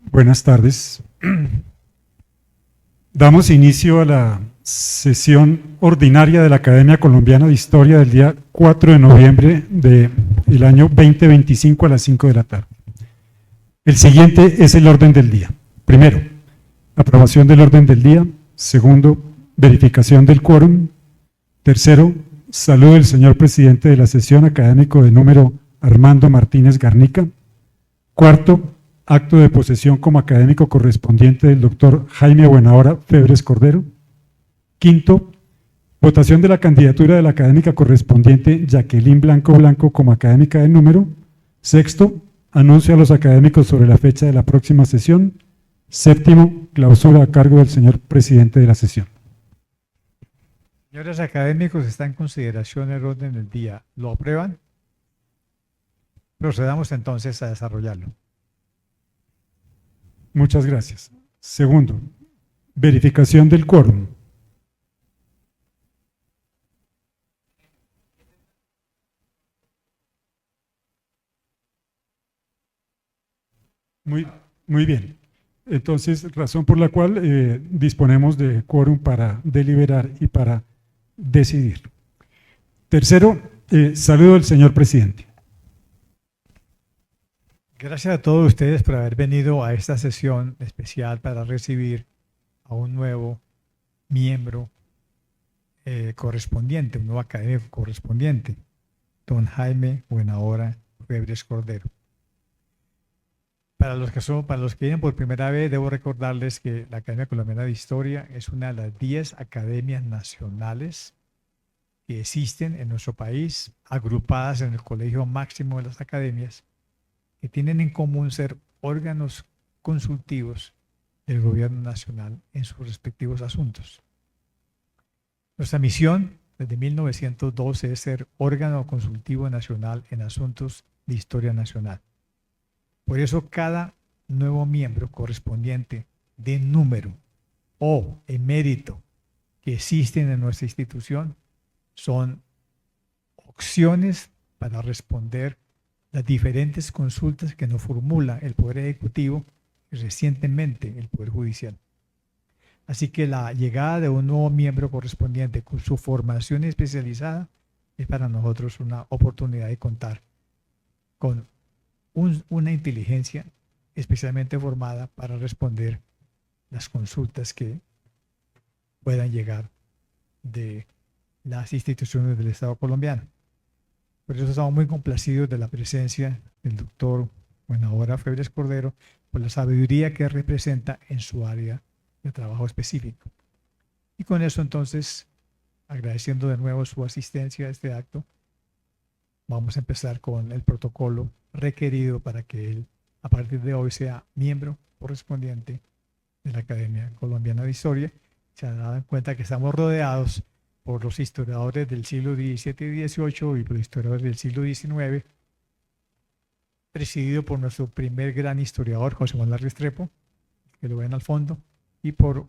Buenas tardes. Damos inicio a la sesión ordinaria de la Academia Colombiana de Historia del día 4 de noviembre del año 2025 a las 5 de la tarde. El siguiente es el orden del día. Primero, aprobación del orden del día. Segundo, verificación del quórum. Tercero, saludo del señor presidente de la sesión académico de número Armando Martínez Garnica. Cuarto, acto de posesión como académico correspondiente del doctor Jaime Buenahora Febres Cordero. Quinto, votación de la candidatura de la académica correspondiente Jacqueline Blanco Blanco como académica del número. Sexto, anuncio a los académicos sobre la fecha de la próxima sesión. Séptimo, clausura a cargo del señor presidente de la sesión. Señores académicos, está en consideración el orden del día. ¿Lo aprueban? Procedamos entonces a desarrollarlo. Muchas gracias. Segundo, verificación del quórum. Muy bien. Entonces, razón por la cual disponemos de quórum para deliberar y para decidir. Tercero, saludo al señor presidente. Gracias a todos ustedes por haber venido a esta sesión especial para recibir a un nuevo miembro correspondiente, un nuevo académico correspondiente, don Jaime Buenahora Febres Cordero. Para los que vienen por primera vez, debo recordarles que la Academia Colombiana de Historia es una de las 10 academias nacionales que existen en nuestro país, agrupadas en el Colegio Máximo de las Academias, que tienen en común ser órganos consultivos del gobierno nacional en sus respectivos asuntos. Nuestra misión desde 1912 es ser órgano consultivo nacional en asuntos de historia nacional. Por eso cada nuevo miembro correspondiente de número o emérito que existen en nuestra institución son opciones para responder las diferentes consultas que nos formula el Poder Ejecutivo y recientemente el Poder Judicial. Así que la llegada de un nuevo miembro correspondiente con su formación especializada es para nosotros una oportunidad de contar con una inteligencia especialmente formada para responder las consultas que puedan llegar de las instituciones del Estado colombiano. Por eso estamos muy complacidos de la presencia del doctor Buenahora Febres Cordero, por la sabiduría que representa en su área de trabajo específico. Y con eso entonces, agradeciendo de nuevo su asistencia a este acto, vamos a empezar con el protocolo requerido para que él, a partir de hoy, sea miembro correspondiente de la Academia Colombiana de Historia. Se han dado cuenta que estamos rodeados por los historiadores del siglo XVII y XVIII y por los historiadores del siglo XIX, presidido por nuestro primer gran historiador, José Manuel Restrepo, que lo ven al fondo, y por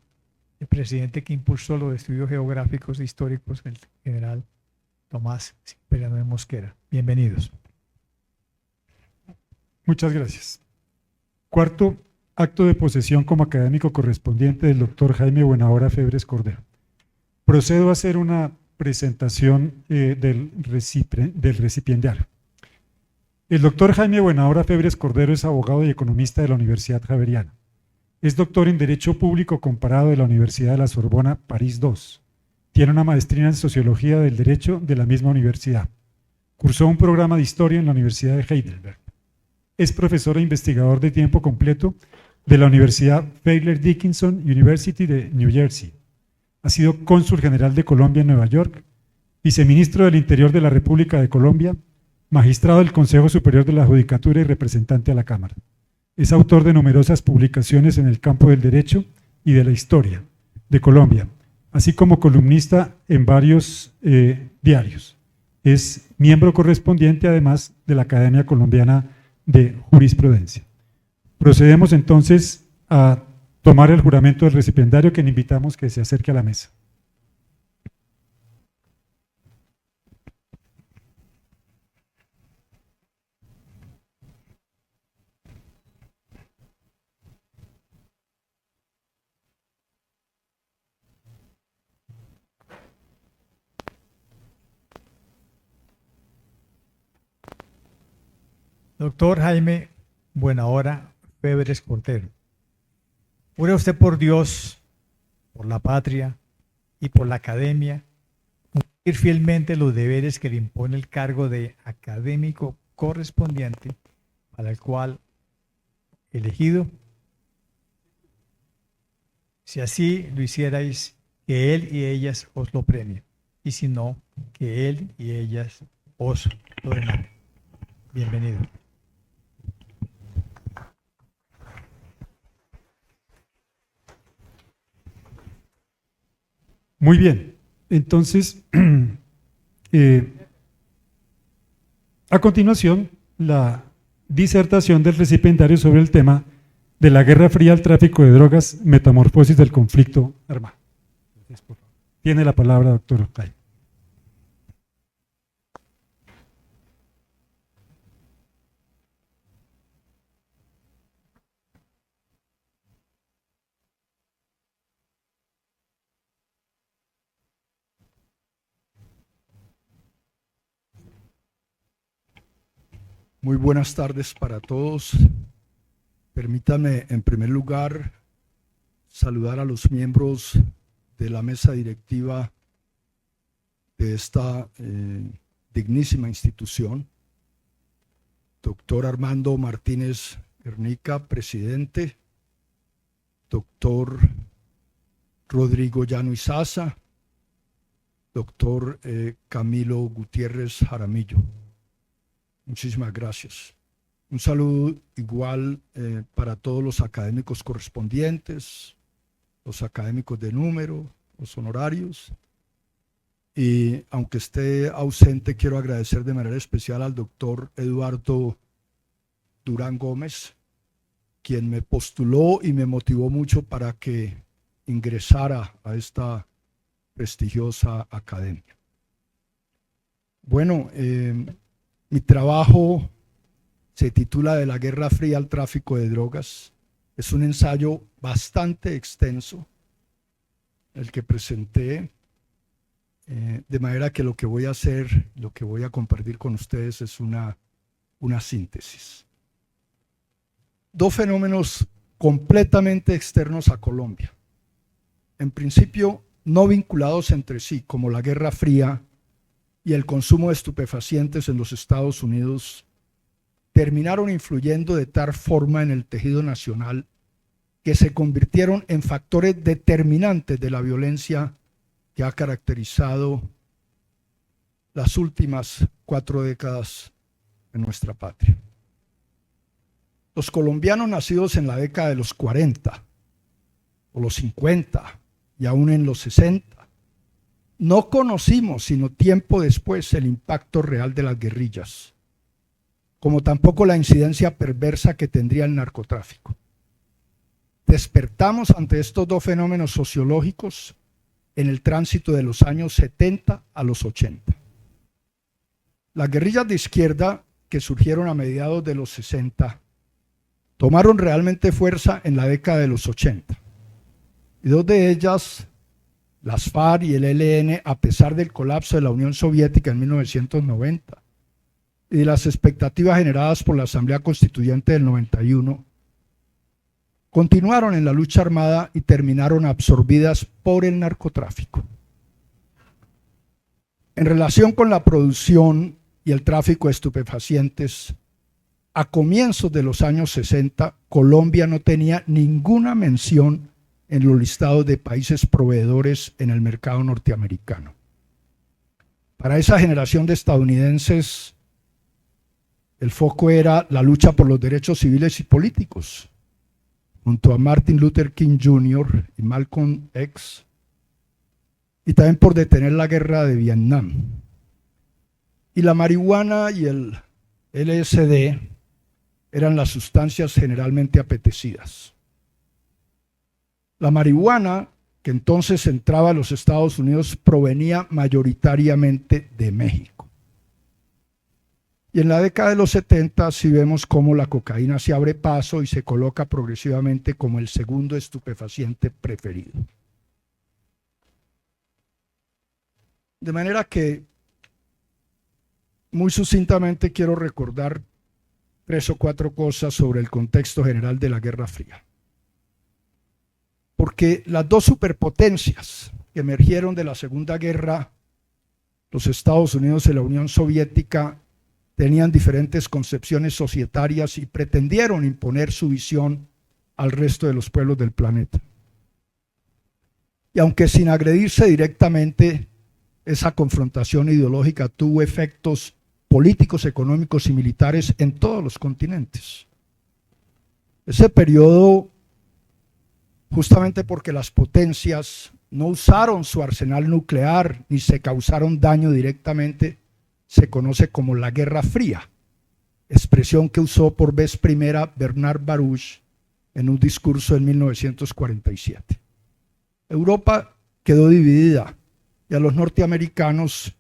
el presidente que impulsó los estudios geográficos e históricos, el general Tomás Cipriano de Mosquera. Bienvenidos. Muchas gracias. Cuarto, acto de posesión como académico correspondiente del doctor Jaime Buenahora Febres Cordero. Procedo a hacer una presentación del recipiendario. El doctor Jaime Buenahora Febres Cordero es abogado y economista de la Universidad Javeriana. Es doctor en Derecho Público Comparado de la Universidad de la Sorbona, París II. Tiene una maestría en Sociología del Derecho de la misma universidad. Cursó un programa de Historia en la Universidad de Heidelberg. Es profesor e investigador de tiempo completo de la Universidad Fairleigh Dickinson University de New Jersey. Ha sido cónsul general de Colombia en Nueva York, viceministro del Interior de la República de Colombia, magistrado del Consejo Superior de la Judicatura y representante a la Cámara. Es autor de numerosas publicaciones en el campo del derecho y de la historia de Colombia, así como columnista en varios diarios. Es miembro correspondiente, además, de la Academia Colombiana de Jurisprudencia. Procedemos entonces a tomar el juramento del recipiendario, que le invitamos que se acerque a la mesa. Doctor Jaime Buenahora Febres Cordero, jura usted por Dios, por la patria y por la academia, cumplir fielmente los deberes que le impone el cargo de académico correspondiente para el cual elegido. Si así lo hicierais, que él y ellas os lo premien, y si no, que él y ellas os lo demanden. Bienvenido. Muy bien, entonces, a continuación, la disertación del recipientario sobre el tema de la Guerra Fría, el tráfico de drogas, metamorfosis del conflicto armado. Tiene la palabra, doctor Jaime. Muy buenas tardes para todos. Permítanme, en primer lugar, saludar a los miembros de la mesa directiva de esta dignísima institución. Doctor Armando Martínez Guernica, presidente. Doctor Rodrigo Llano Izaza. Doctor Camilo Gutiérrez Jaramillo. Muchísimas gracias. Un saludo igual para todos los académicos correspondientes, los académicos de número, los honorarios. Y aunque esté ausente, quiero agradecer de manera especial al doctor Eduardo Durán Gómez, quien me postuló y me motivó mucho para que ingresara a esta prestigiosa academia. Bueno, mi trabajo se titula De la Guerra Fría al tráfico de drogas. Es un ensayo bastante extenso, el que presenté, de manera que lo que voy a hacer, lo que voy a compartir con ustedes es una síntesis. Dos fenómenos completamente externos a Colombia. En principio, no vinculados entre sí, como la Guerra Fría y el consumo de estupefacientes en los Estados Unidos, terminaron influyendo de tal forma en el tejido nacional que se convirtieron en factores determinantes de la violencia que ha caracterizado las últimas 4 décadas en nuestra patria. Los colombianos nacidos en la década de los 40 o los 50 y aún en los 60 no conocimos sino tiempo después el impacto real de las guerrillas, como tampoco la incidencia perversa que tendría el narcotráfico. Despertamos ante estos dos fenómenos sociológicos en el tránsito de los años 70 a los 80. Las guerrillas de izquierda que surgieron a mediados de los 60 tomaron realmente fuerza en la década de los 80. Y dos de ellas, las FARC y el ELN, a pesar del colapso de la Unión Soviética en 1990 y de las expectativas generadas por la Asamblea Constituyente del 91, continuaron en la lucha armada y terminaron absorbidas por el narcotráfico. En relación con la producción y el tráfico de estupefacientes, a comienzos de los años 60, Colombia no tenía ninguna mención en los listados de países proveedores en el mercado norteamericano. Para esa generación de estadounidenses, el foco era la lucha por los derechos civiles y políticos, junto a Martin Luther King Jr. y Malcolm X, y también por detener la guerra de Vietnam. Y la marihuana y el LSD eran las sustancias generalmente apetecidas. La marihuana, que entonces entraba a los Estados Unidos, provenía mayoritariamente de México. Y en la década de los 70 sí vemos cómo la cocaína se abre paso y se coloca progresivamente como el segundo estupefaciente preferido. De manera que, muy sucintamente quiero recordar 3 o 4 cosas sobre el contexto general de la Guerra Fría. Porque las dos superpotencias que emergieron de la Segunda Guerra, los Estados Unidos y la Unión Soviética, tenían diferentes concepciones societarias y pretendieron imponer su visión al resto de los pueblos del planeta. Y aunque sin agredirse directamente, esa confrontación ideológica tuvo efectos políticos, económicos y militares en todos los continentes. Ese periodo, justamente porque las potencias no usaron su arsenal nuclear ni se causaron daño directamente, se conoce como la Guerra Fría, expresión que usó por vez primera Bernard Baruch en un discurso en 1947. Europa quedó dividida y a los norteamericanos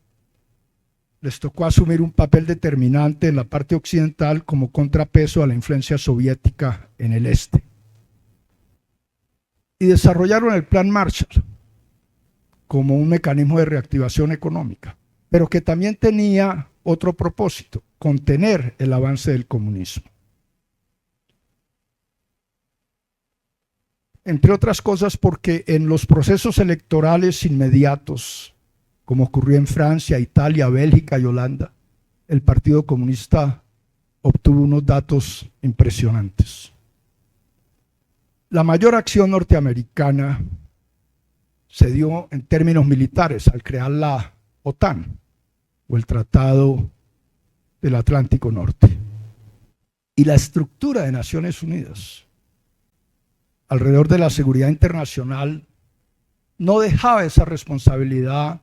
les tocó asumir un papel determinante en la parte occidental como contrapeso a la influencia soviética en el este. Y desarrollaron el Plan Marshall como un mecanismo de reactivación económica, pero que también tenía otro propósito: contener el avance del comunismo. Entre otras cosas porque en los procesos electorales inmediatos, como ocurrió en Francia, Italia, Bélgica y Holanda, el Partido Comunista obtuvo unos datos impresionantes. La mayor acción norteamericana se dio en términos militares al crear la OTAN, o el Tratado del Atlántico Norte. Y la estructura de Naciones Unidas alrededor de la seguridad internacional no dejaba esa responsabilidad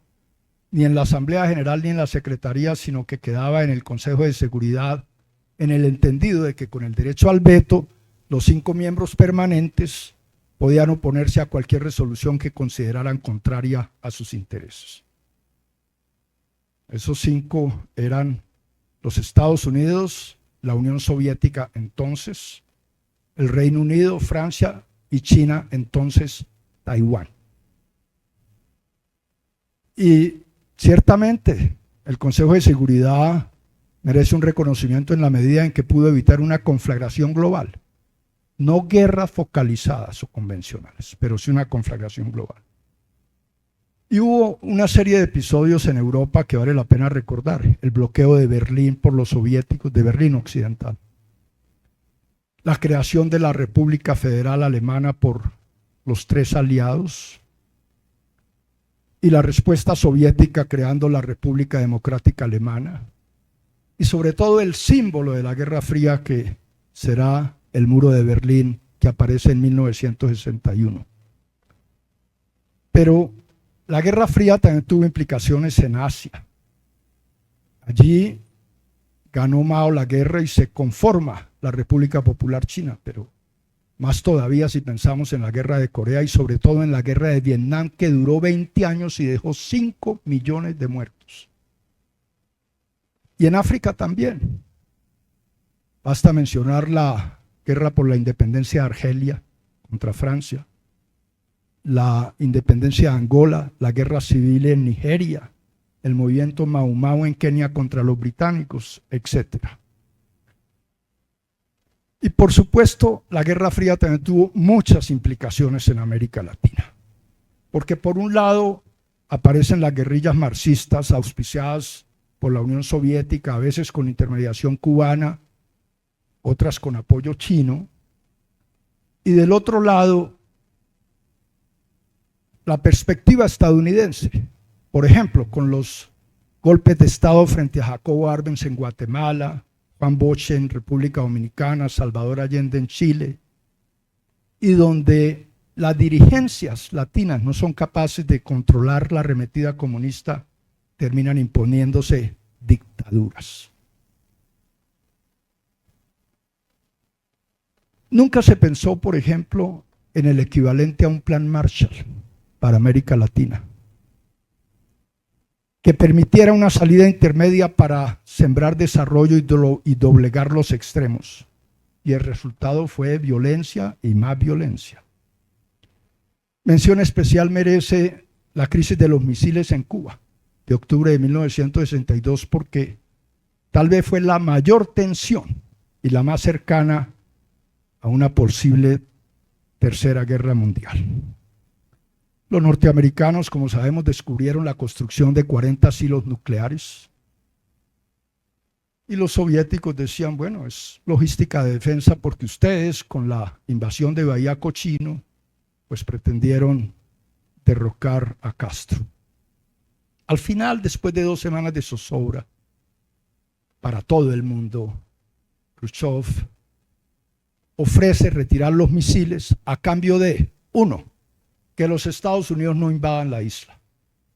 ni en la Asamblea General ni en la Secretaría, sino que quedaba en el Consejo de Seguridad, en el entendido de que con el derecho al veto, los 5 miembros permanentes podían oponerse a cualquier resolución que consideraran contraria a sus intereses. Esos 5 eran los Estados Unidos, la Unión Soviética entonces, el Reino Unido, Francia y China, entonces Taiwán. Y ciertamente el Consejo de Seguridad merece un reconocimiento en la medida en que pudo evitar una conflagración global. No guerras focalizadas o convencionales, pero sí una conflagración global. Y hubo una serie de episodios en Europa que vale la pena recordar. El bloqueo de Berlín por los soviéticos, de Berlín Occidental. La creación de la República Federal Alemana por los 3 aliados. Y la respuesta soviética creando la República Democrática Alemana. Y sobre todo el símbolo de la Guerra Fría, que será el muro de Berlín, que aparece en 1961. Pero la Guerra Fría también tuvo implicaciones en Asia. Allí ganó Mao la guerra y se conforma la República Popular China, pero más todavía si pensamos en la Guerra de Corea y sobre todo en la Guerra de Vietnam, que duró 20 años y dejó 5 millones de muertos. Y en África también. Basta mencionar la guerra por la independencia de Argelia contra Francia, la independencia de Angola, la guerra civil en Nigeria, el movimiento Mau Mau en Kenia contra los británicos, etc. Y por supuesto, la Guerra Fría también tuvo muchas implicaciones en América Latina. Porque por un lado aparecen las guerrillas marxistas auspiciadas por la Unión Soviética, a veces con intermediación cubana, otras con apoyo chino. Y del otro lado, la perspectiva estadounidense, por ejemplo, con los golpes de Estado frente a Jacobo Arbenz en Guatemala, Juan Bosch en República Dominicana, Salvador Allende en Chile, y donde las dirigencias latinas no son capaces de controlar la arremetida comunista, terminan imponiéndose dictaduras. Nunca se pensó, por ejemplo, en el equivalente a un plan Marshall para América Latina, que permitiera una salida intermedia para sembrar desarrollo y doblegar los extremos. Y el resultado fue violencia y más violencia. Mención especial merece la crisis de los misiles en Cuba, de octubre de 1962, porque tal vez fue la mayor tensión y la más cercana a una posible tercera guerra mundial. Los norteamericanos, como sabemos, descubrieron la construcción de 40 silos nucleares y los soviéticos decían, bueno, es logística de defensa porque ustedes con la invasión de Bahía Cochino pues pretendieron derrocar a Castro. Al final, después de 2 semanas de zozobra para todo el mundo, Khrushchev ofrece retirar los misiles a cambio de, 1, que los Estados Unidos no invadan la isla,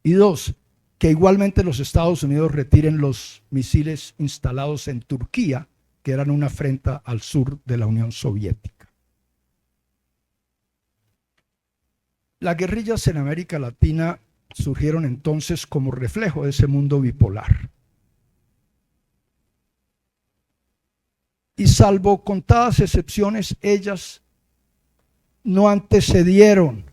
y 2, que igualmente los Estados Unidos retiren los misiles instalados en Turquía, que eran una afrenta al sur de la Unión Soviética. Las guerrillas en América Latina surgieron entonces como reflejo de ese mundo bipolar. Y salvo contadas excepciones, ellas no antecedieron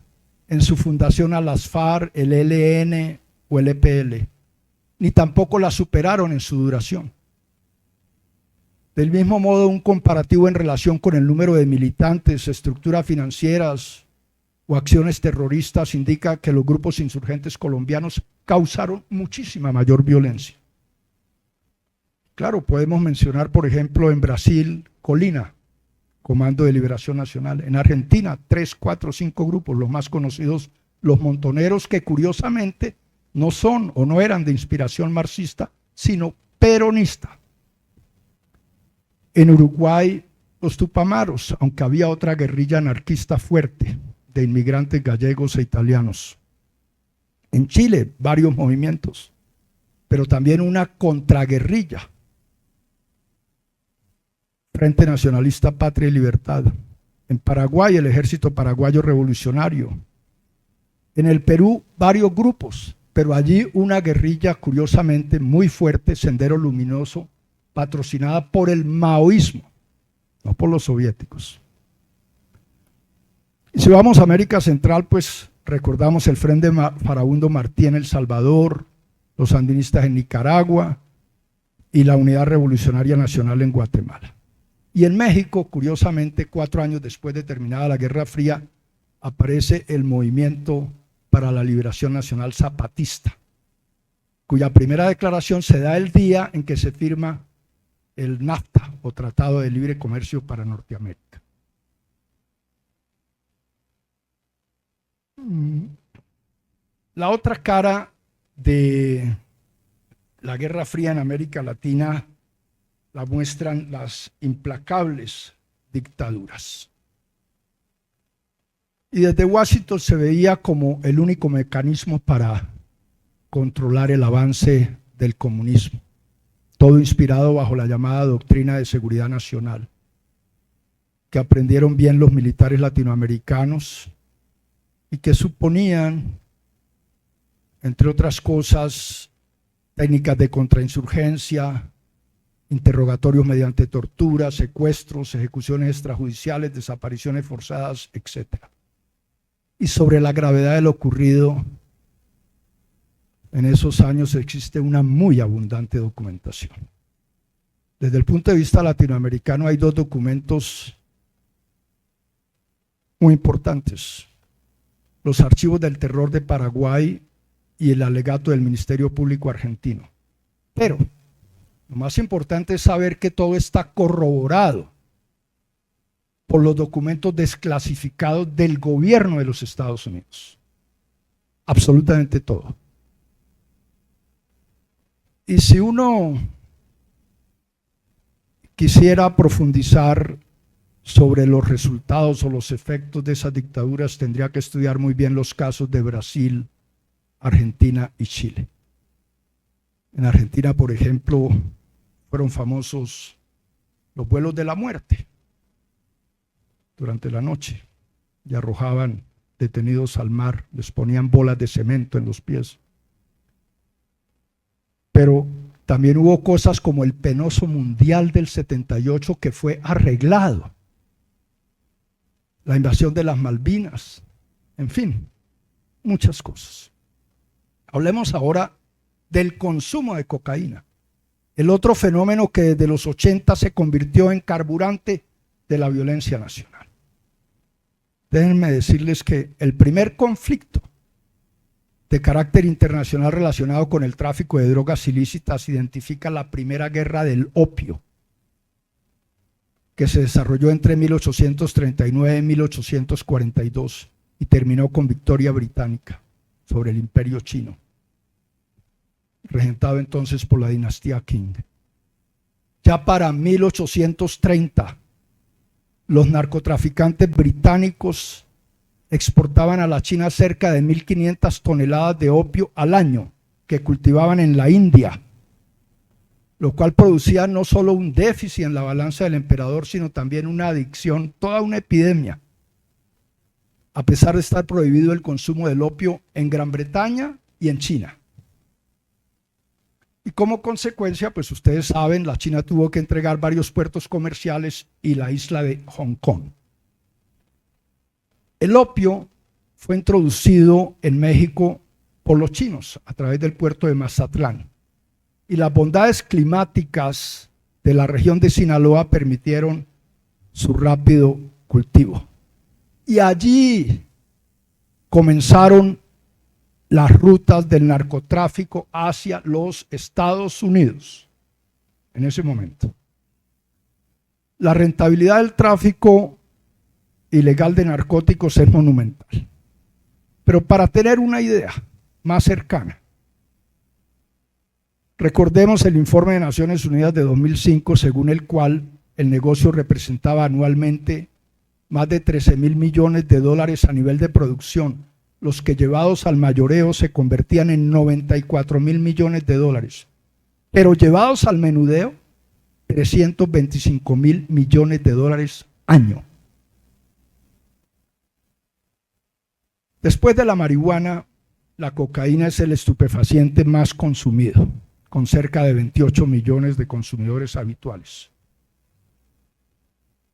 en su fundación a las FARC, el ELN o el EPL, ni tampoco las superaron en su duración. Del mismo modo, un comparativo en relación con el número de militantes, estructuras financieras o acciones terroristas indica que los grupos insurgentes colombianos causaron muchísima mayor violencia. Claro, podemos mencionar, por ejemplo, en Brasil, Colina, Comando de Liberación Nacional. En Argentina, 3, 4, 5 grupos, los más conocidos, los Montoneros, que curiosamente no son o no eran de inspiración marxista, sino peronista. En Uruguay, los Tupamaros, aunque había otra guerrilla anarquista fuerte de inmigrantes gallegos e italianos. En Chile, varios movimientos, pero también una contraguerrilla. Frente Nacionalista Patria y Libertad. En Paraguay, el Ejército Paraguayo Revolucionario. En el Perú, varios grupos, pero allí una guerrilla curiosamente muy fuerte, Sendero Luminoso, patrocinada por el maoísmo, no por los soviéticos. Y si vamos a América Central, pues recordamos el Frente Farabundo Martí en El Salvador, los sandinistas en Nicaragua y la Unidad Revolucionaria Nacional en Guatemala. Y en México, curiosamente, 4 años después de terminada la Guerra Fría, aparece el Movimiento para la Liberación Nacional Zapatista, cuya primera declaración se da el día en que se firma el NAFTA, o Tratado de Libre Comercio para Norteamérica. La otra cara de la Guerra Fría en América Latina la muestran las implacables dictaduras. Y desde Washington se veía como el único mecanismo para controlar el avance del comunismo, todo inspirado bajo la llamada doctrina de seguridad nacional, que aprendieron bien los militares latinoamericanos y que suponían, entre otras cosas, técnicas de contrainsurgencia, interrogatorios mediante tortura, secuestros, ejecuciones extrajudiciales, desapariciones forzadas, etc. Y sobre la gravedad de lo ocurrido en esos años existe una muy abundante documentación. Desde el punto de vista latinoamericano hay 2 documentos muy importantes: los archivos del terror de Paraguay y el alegato del Ministerio Público argentino. Pero lo más importante es saber que todo está corroborado por los documentos desclasificados del gobierno de los Estados Unidos. Absolutamente todo. Y si uno quisiera profundizar sobre los resultados o los efectos de esas dictaduras, tendría que estudiar muy bien los casos de Brasil, Argentina y Chile. En Argentina, por ejemplo, fueron famosos los vuelos de la muerte durante la noche y arrojaban detenidos al mar, les ponían bolas de cemento en los pies. Pero también hubo cosas como el penoso Mundial del 78 que fue arreglado, la invasión de las Malvinas, en fin, muchas cosas. Hablemos ahora del consumo de cocaína. el otro fenómeno que desde los 80 se convirtió en carburante de la violencia nacional. Déjenme decirles que el primer conflicto de carácter internacional relacionado con el tráfico de drogas ilícitas identifica la primera guerra del opio, que se desarrolló entre 1839 y 1842 y terminó con victoria británica sobre el imperio chino, regentado entonces por la dinastía Qing. Ya para 1830, los narcotraficantes británicos exportaban a la China cerca de 1.500 toneladas de opio al año que cultivaban en la India, lo cual producía no solo un déficit en la balanza del emperador, sino también una adicción, toda una epidemia, a pesar de estar prohibido el consumo del opio en Gran Bretaña y en China. Y como consecuencia, pues ustedes saben, la China tuvo que entregar varios puertos comerciales y la isla de Hong Kong. El opio fue introducido en México por los chinos a través del puerto de Mazatlán. Y las bondades climáticas de la región de Sinaloa permitieron su rápido cultivo. Y allí comenzaron las rutas del narcotráfico hacia los Estados Unidos en ese momento. La rentabilidad del tráfico ilegal de narcóticos es monumental. Pero para tener una idea más cercana, recordemos el informe de Naciones Unidas de 2005, según el cual el negocio representaba anualmente más de 13.000 millones de dólares a nivel de producción, los que llevados al mayoreo se convertían en 94.000 millones de dólares, pero llevados al menudeo, 325.000 millones de dólares año. Después de la marihuana, la cocaína es el estupefaciente más consumido, con cerca de 28 millones de consumidores habituales.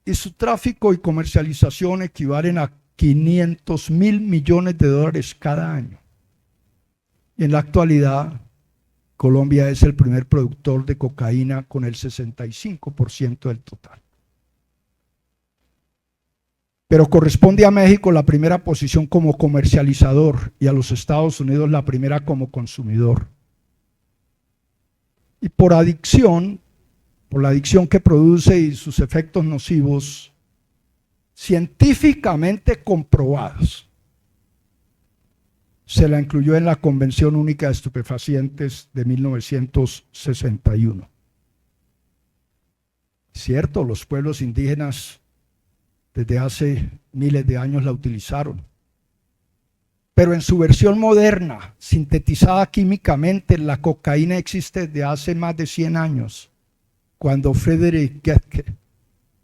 Y su tráfico y comercialización equivalen a 500.000 millones de dólares cada año. Y en la actualidad, Colombia es el primer productor de cocaína con el 65% del total. Pero corresponde a México la primera posición como comercializador y a los Estados Unidos la primera como consumidor. Y por adicción, por la adicción que produce y sus efectos nocivos, científicamente comprobados, se la incluyó en la Convención Única de Estupefacientes de 1961. Cierto, los pueblos indígenas desde hace miles de años la utilizaron, pero en su versión moderna, sintetizada químicamente, la cocaína existe desde hace más de 100 años, cuando Friedrich Goethe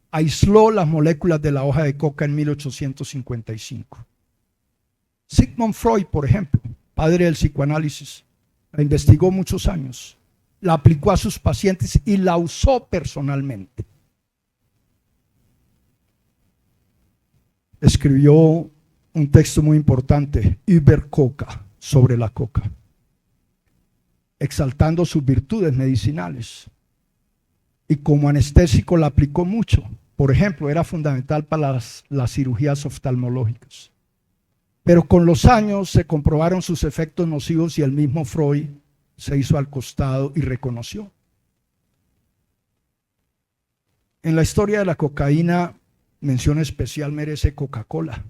aisló las moléculas de la hoja de coca en 1855. Sigmund Freud, por ejemplo, padre del psicoanálisis, la investigó muchos años, la aplicó a sus pacientes y la usó personalmente. Escribió un texto muy importante, Über Coca, sobre la coca, exaltando sus virtudes medicinales. Y como anestésico la aplicó mucho. Por ejemplo, era fundamental para las cirugías oftalmológicas. Pero con los años se comprobaron sus efectos nocivos y el mismo Freud se hizo al costado y reconoció. En la historia de la cocaína, mención especial merece Coca-Cola,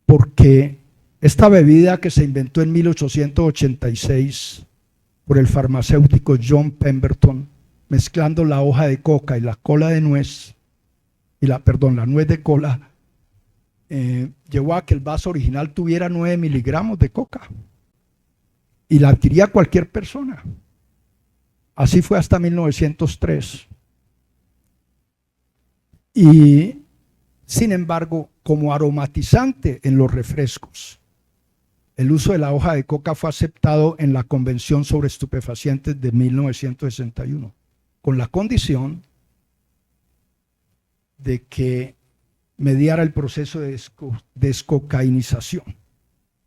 porque esta bebida que se inventó en 1886 por el farmacéutico John Pemberton, mezclando la hoja de coca y la cola de nuez, la nuez de cola, llevó a que el vaso original tuviera 9 miligramos de coca y la adquiría cualquier persona. Así fue hasta 1903. Y sin embargo, como aromatizante en los refrescos, el uso de la hoja de coca fue aceptado en la Convención sobre Estupefacientes de 1961, con la condición de que mediara el proceso de descocainización.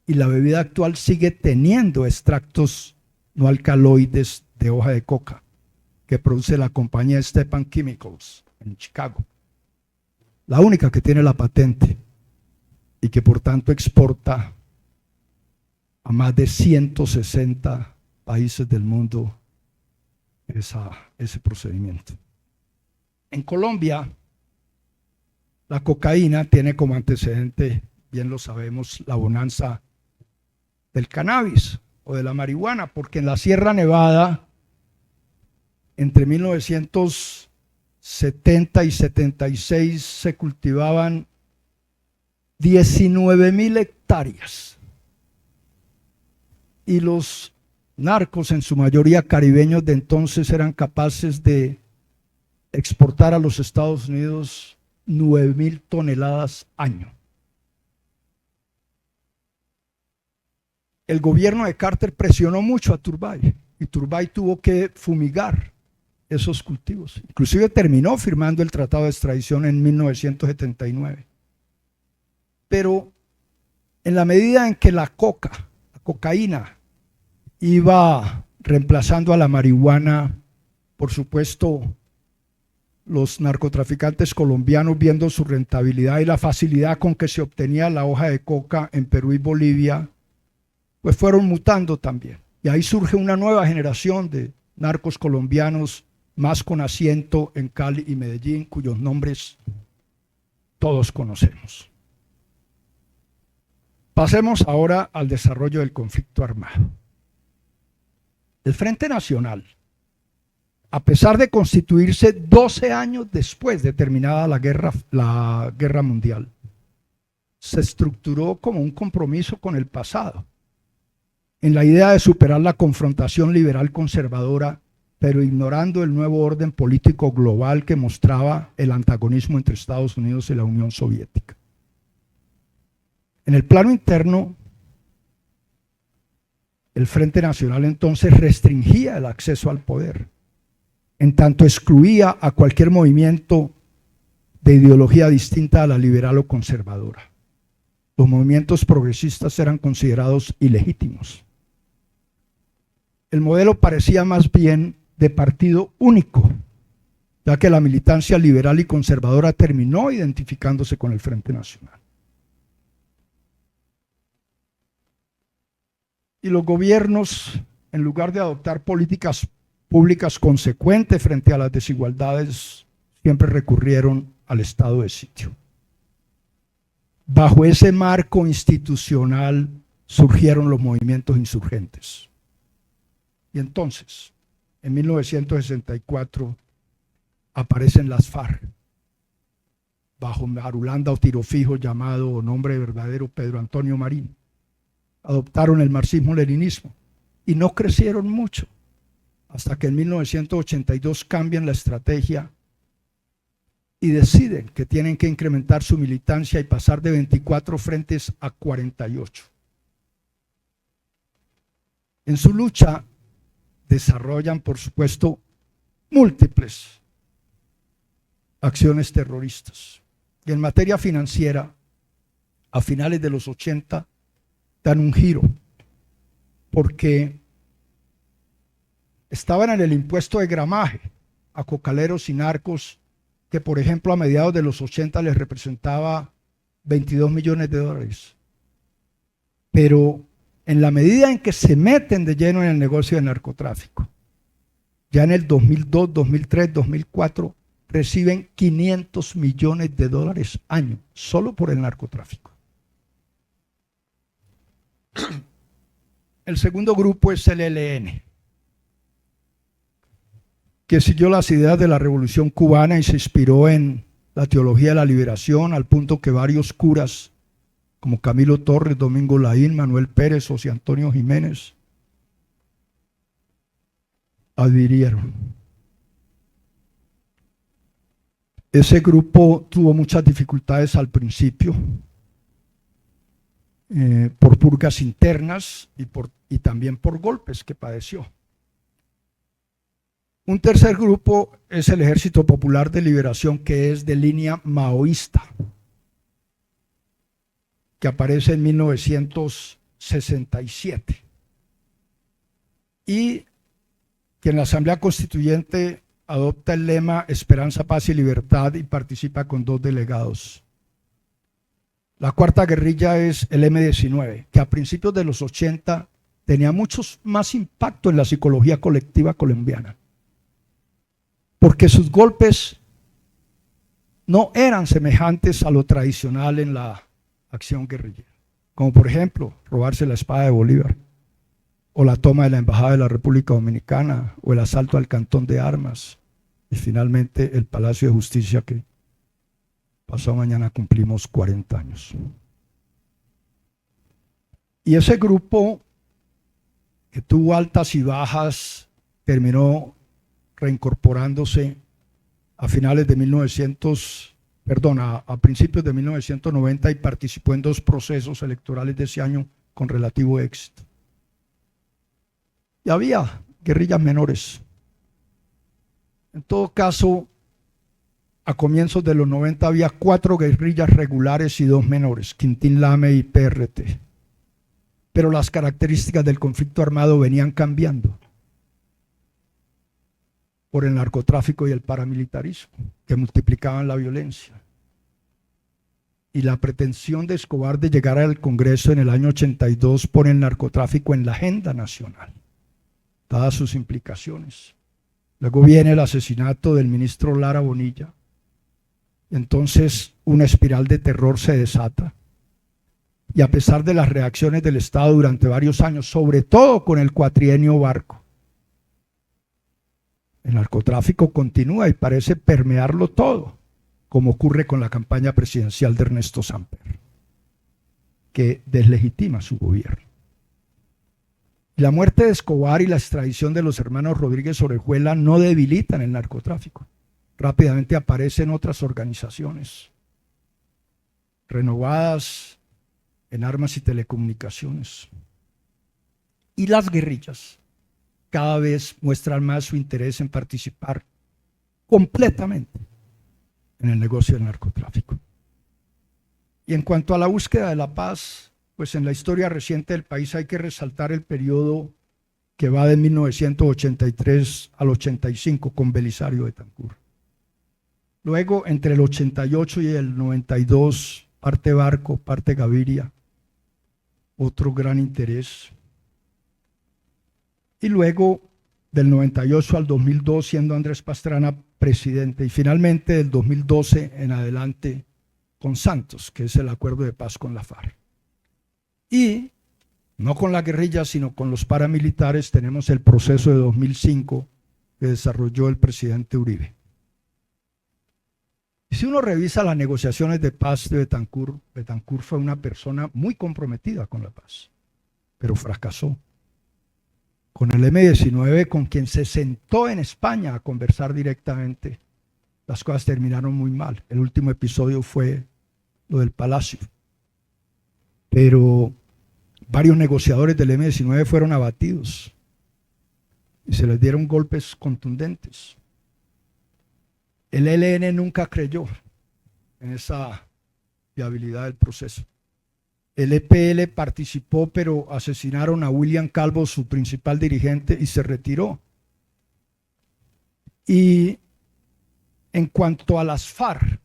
Y la bebida actual sigue teniendo extractos no alcaloides de hoja de coca que produce la compañía Stepan Chemicals en Chicago. La única que tiene la patente y que por tanto exporta a más de 160 países del mundo ese procedimiento. En Colombia, la cocaína tiene como antecedente, bien lo sabemos, la bonanza del cannabis o de la marihuana, porque en la Sierra Nevada, entre 1970 y 76, se cultivaban 19.000 hectáreas. Y los narcos, en su mayoría caribeños de entonces, eran capaces de exportar a los Estados Unidos 9.000 toneladas año. El gobierno de Carter presionó mucho a Turbay y Turbay tuvo que fumigar esos cultivos. Inclusive terminó firmando el tratado de extradición en 1979. Pero en la medida en que la cocaína iba reemplazando a la marihuana, por supuesto, los narcotraficantes colombianos, viendo su rentabilidad y la facilidad con que se obtenía la hoja de coca en Perú y Bolivia, pues fueron mutando también. Y ahí surge una nueva generación de narcos colombianos, más con asiento en Cali y Medellín, cuyos nombres todos conocemos. Pasemos ahora al desarrollo del conflicto armado. El Frente Nacional, a pesar de constituirse 12 años después de terminada la guerra mundial, se estructuró como un compromiso con el pasado, en la idea de superar la confrontación liberal conservadora, pero ignorando el nuevo orden político global que mostraba el antagonismo entre Estados Unidos y la Unión Soviética. En el plano interno, el Frente Nacional entonces restringía el acceso al poder, en tanto excluía a cualquier movimiento de ideología distinta a la liberal o conservadora. Los movimientos progresistas eran considerados ilegítimos. El modelo parecía más bien de partido único, ya que la militancia liberal y conservadora terminó identificándose con el Frente Nacional. Y los gobiernos, en lugar de adoptar políticas públicas consecuentes frente a las desigualdades, siempre recurrieron al estado de sitio. Bajo ese marco institucional surgieron los movimientos insurgentes. Y entonces, en 1964, aparecen las FARC, bajo Marulanda o tiro fijo llamado nombre verdadero Pedro Antonio Marín. Adoptaron el marxismo-leninismo y no crecieron mucho, hasta que en 1982 cambian la estrategia y deciden que tienen que incrementar su militancia y pasar de 24 frentes a 48. En su lucha desarrollan, por supuesto, múltiples acciones terroristas. Y en materia financiera, a finales de los 80, dan un giro, porque estaban en el impuesto de gramaje a cocaleros y narcos, que por ejemplo a mediados de los 80 les representaba 22 millones de dólares. Pero en la medida en que se meten de lleno en el negocio del narcotráfico, ya en el 2002, 2003, 2004, reciben 500 millones de dólares año, solo por el narcotráfico. El segundo grupo es el ELN, que siguió las ideas de la Revolución Cubana y se inspiró en la teología de la liberación, al punto que varios curas, como Camilo Torres, Domingo Laín, Manuel Pérez, José Antonio Jiménez, adhirieron. Ese grupo tuvo muchas dificultades al principio, por purgas internas y también por golpes que padeció. Un tercer grupo es el Ejército Popular de Liberación, que es de línea maoísta, que aparece en 1967. Y que en la Asamblea Constituyente adopta el lema Esperanza, Paz y Libertad y participa con 2 delegados. La cuarta guerrilla es el M-19, que a principios de los 80 tenía mucho más impacto en la psicología colectiva colombiana, porque sus golpes no eran semejantes a lo tradicional en la acción guerrillera, como por ejemplo robarse la espada de Bolívar, o la toma de la Embajada de la República Dominicana, o el asalto al Cantón de Armas, y finalmente el Palacio de Justicia, que pasado mañana cumplimos 40 años. Y ese grupo, que tuvo altas y bajas, terminó reincorporándose a principios de 1990 y participó en 2 procesos electorales de ese año con relativo éxito. Y había guerrillas menores. En todo caso, a comienzos de los 90 había 4 guerrillas regulares y 2 menores, Quintín Lame y PRT. Pero las características del conflicto armado venían cambiando por el narcotráfico y el paramilitarismo, que multiplicaban la violencia. Y la pretensión de Escobar de llegar al Congreso en el año 82 pone el narcotráfico en la agenda nacional, dadas sus implicaciones. Luego viene el asesinato del ministro Lara Bonilla. Entonces una espiral de terror se desata. Y a pesar de las reacciones del Estado durante varios años, sobre todo con el cuatrienio Barco, el narcotráfico continúa y parece permearlo todo, como ocurre con la campaña presidencial de Ernesto Samper, que deslegitima su gobierno. La muerte de Escobar y la extradición de los hermanos Rodríguez Orejuela no debilitan el narcotráfico. Rápidamente aparecen otras organizaciones renovadas en armas y telecomunicaciones. Y las guerrillas cada vez muestran más su interés en participar completamente en el negocio del narcotráfico. Y en cuanto a la búsqueda de la paz, pues en la historia reciente del país hay que resaltar el periodo que va de 1983 al 85 con Belisario Betancur. Luego, entre el 88 y el 92, parte Barco, parte Gaviria, otro gran interés. Y luego, del 98 al 2002, siendo Andrés Pastrana presidente, y finalmente del 2012 en adelante con Santos, que es el acuerdo de paz con la FARC. Y no con la guerrilla, sino con los paramilitares, tenemos el proceso de 2005 que desarrolló el presidente Uribe. Y si uno revisa las negociaciones de paz de Betancur, Betancur fue una persona muy comprometida con la paz, pero fracasó. Con el M-19, con quien se sentó en España a conversar directamente, las cosas terminaron muy mal. El último episodio fue lo del Palacio. Pero varios negociadores del M-19 fueron abatidos y se les dieron golpes contundentes. El ELN nunca creyó en esa viabilidad del proceso. El EPL participó, pero asesinaron a William Calvo, su principal dirigente, y se retiró. Y en cuanto a las FARC,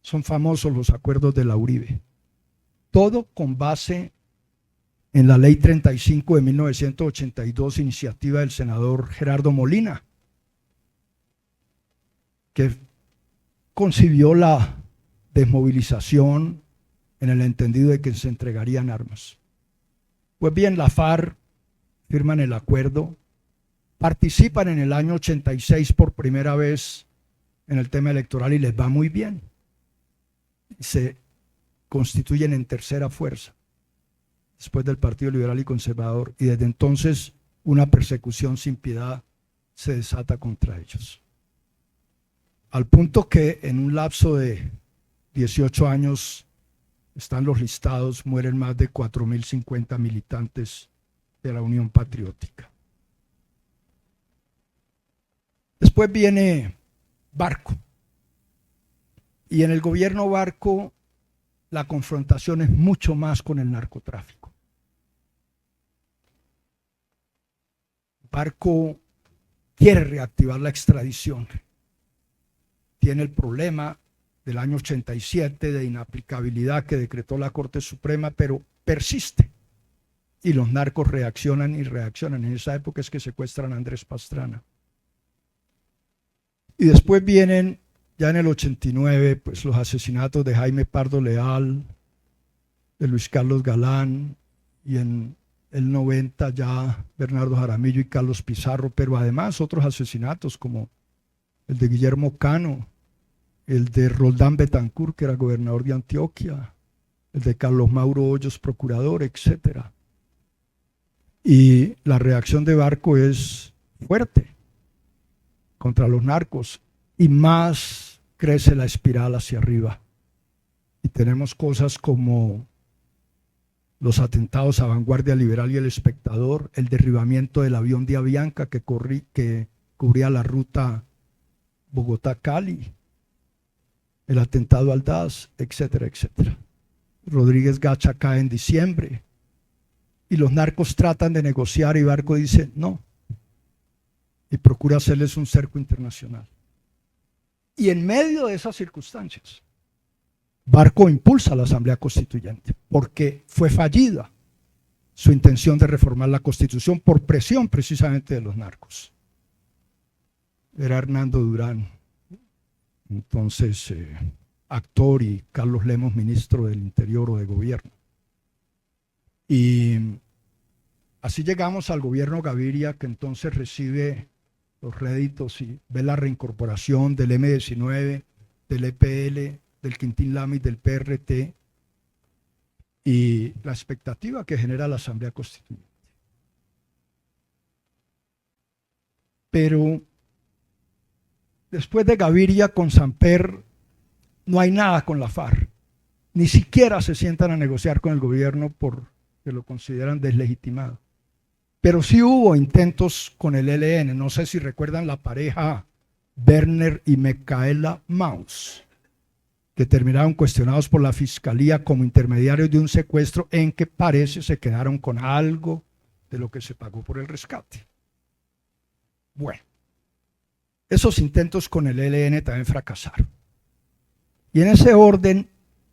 son famosos los acuerdos de la Uribe. Todo con base en la Ley 35 de 1982, iniciativa del senador Gerardo Molina, que concibió la desmovilización en el entendido de que se entregarían armas. Pues bien, la FARC firman el acuerdo, participan en el año 86 por primera vez en el tema electoral y les va muy bien. Se constituyen en tercera fuerza, después del Partido Liberal y Conservador, y desde entonces una persecución sin piedad se desata contra ellos. Al punto que en un lapso de 18 años están los listados, mueren más de 4.050 militantes de la Unión Patriótica. Después viene Barco. Y en el gobierno Barco la confrontación es mucho más con el narcotráfico. Barco quiere reactivar la extradición. Tiene el problema del año 87 de inaplicabilidad que decretó la Corte Suprema, pero persiste. Y los narcos reaccionan y reaccionan. En esa época es que secuestran a Andrés Pastrana. Y después vienen, ya en el 89, pues los asesinatos de Jaime Pardo Leal, de Luis Carlos Galán, y en el 90 ya Bernardo Jaramillo y Carlos Pizarro, pero además otros asesinatos como el de Guillermo Cano, el de Roldán Betancourt, que era gobernador de Antioquia, el de Carlos Mauro Hoyos, procurador, etcétera. Y la reacción de Barco es fuerte contra los narcos y más crece la espiral hacia arriba. Y tenemos cosas como los atentados a Vanguardia Liberal y El Espectador, el derribamiento del avión de Avianca que cubría la ruta Bogotá-Cali, el atentado al DAS, etcétera, etcétera. Rodríguez Gacha cae en diciembre y los narcos tratan de negociar y Barco dice no y procura hacerles un cerco internacional. Y en medio de esas circunstancias, Barco impulsa la Asamblea Constituyente porque fue fallida su intención de reformar la Constitución por presión precisamente de los narcos. Era Hernando Durán, entonces actor, y Carlos Lemos, ministro del Interior o de Gobierno. Y así llegamos al gobierno Gaviria, que entonces recibe los réditos y ve la reincorporación del M-19, del EPL, del Quintín Lamis, del PRT y la expectativa que genera la Asamblea Constituyente. Pero después de Gaviria con Samper no hay nada con la FARC, ni siquiera se sientan a negociar con el gobierno porque lo consideran deslegitimado. Pero sí hubo intentos con el ELN, no sé si recuerdan la pareja Werner y Micaela Maus, que terminaron cuestionados por la Fiscalía como intermediarios de un secuestro en que parece se quedaron con algo de lo que se pagó por el rescate. Bueno, esos intentos con el ELN también fracasaron. Y en ese orden,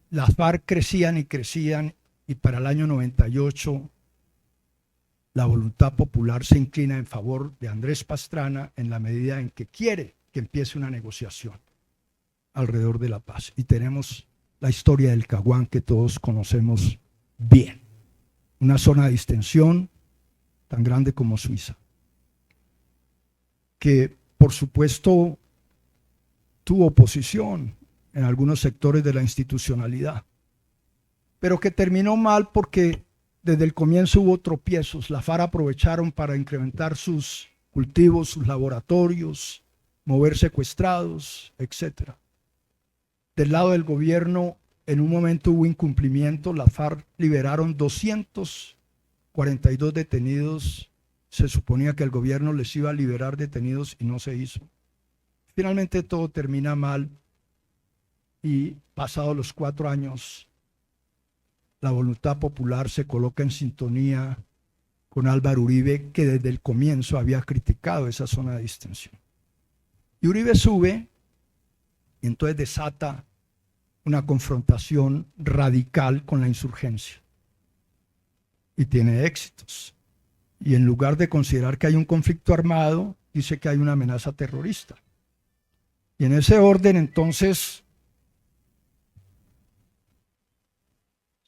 las FARC crecían y crecían, y para el año 98 la voluntad popular se inclina en favor de Andrés Pastrana en la medida en que quiere que empiece una negociación alrededor de la paz. Y tenemos la historia del Caguán que todos conocemos bien. Una zona de distensión tan grande como Suiza, que por supuesto tuvo oposición en algunos sectores de la institucionalidad, pero que terminó mal porque desde el comienzo hubo tropiezos. La FARC aprovecharon para incrementar sus cultivos, sus laboratorios, mover secuestrados, etc. Del lado del gobierno, en un momento hubo incumplimiento. La FARC liberaron 242 detenidos. Se suponía que el gobierno les iba a liberar detenidos y no se hizo. Finalmente todo termina mal y pasados los 4 años, la voluntad popular se coloca en sintonía con Álvaro Uribe, que desde el comienzo había criticado esa zona de distensión. Y Uribe sube y entonces desata una confrontación radical con la insurgencia. Y tiene éxitos. Y en lugar de considerar que hay un conflicto armado, dice que hay una amenaza terrorista. Y en ese orden entonces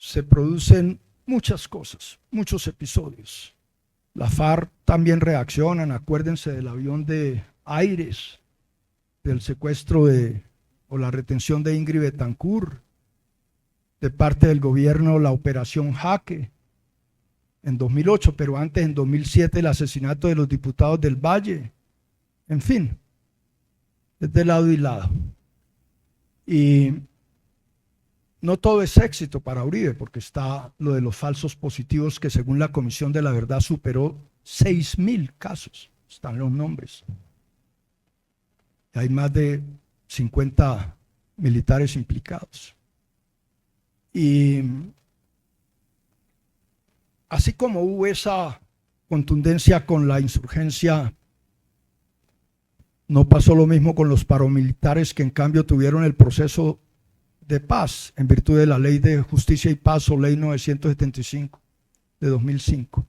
se producen muchas cosas, muchos episodios. La FARC también reaccionan, acuérdense del avión de Aires, del secuestro o la retención de Ingrid Betancourt, de parte del gobierno la operación Jaque en 2008, pero antes en 2007 el asesinato de los diputados del Valle, en fin, desde lado y lado. Y no todo es éxito para Uribe, porque está lo de los falsos positivos que según la Comisión de la Verdad superó 6.000 casos, están los nombres. Hay más de 50 militares implicados. Y así como hubo esa contundencia con la insurgencia No pasó lo mismo con los paramilitares, que en cambio tuvieron el proceso de paz en virtud de la Ley de Justicia y Paz, o Ley 975 de 2005,